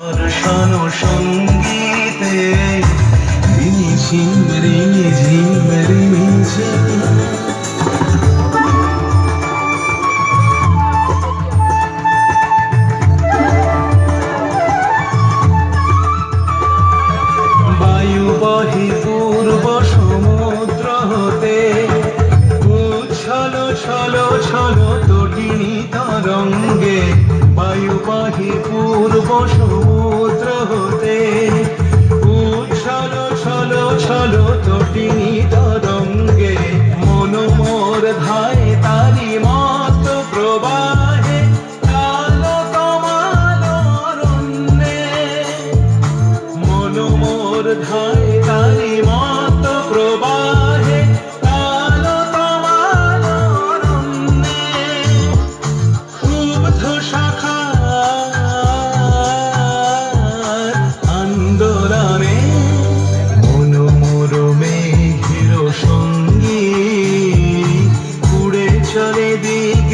দর্শন সঙ্গীতে ঝিম রিমি ঝিম রিমি বায়ু বহে পূর্ব সমুদ্র হতে উচ্ছল ছল ছল তটিনী তরঙ্গে বায়ু বহে পূর্ব সমুদ্র হতে উচ্ছল ছল ছল তটিনী তরঙ্গে মন মোর ধায় তারি মত প্রবাহে কালো কমাল অরণ্যে মন মোর ধায় তারি মত প্রবাহে কালো কমাল অরণ্যে উদ্ধ শাখার আন্দোলনে মন মোর মেঘের সঙ্গী উড়ে চলে দিক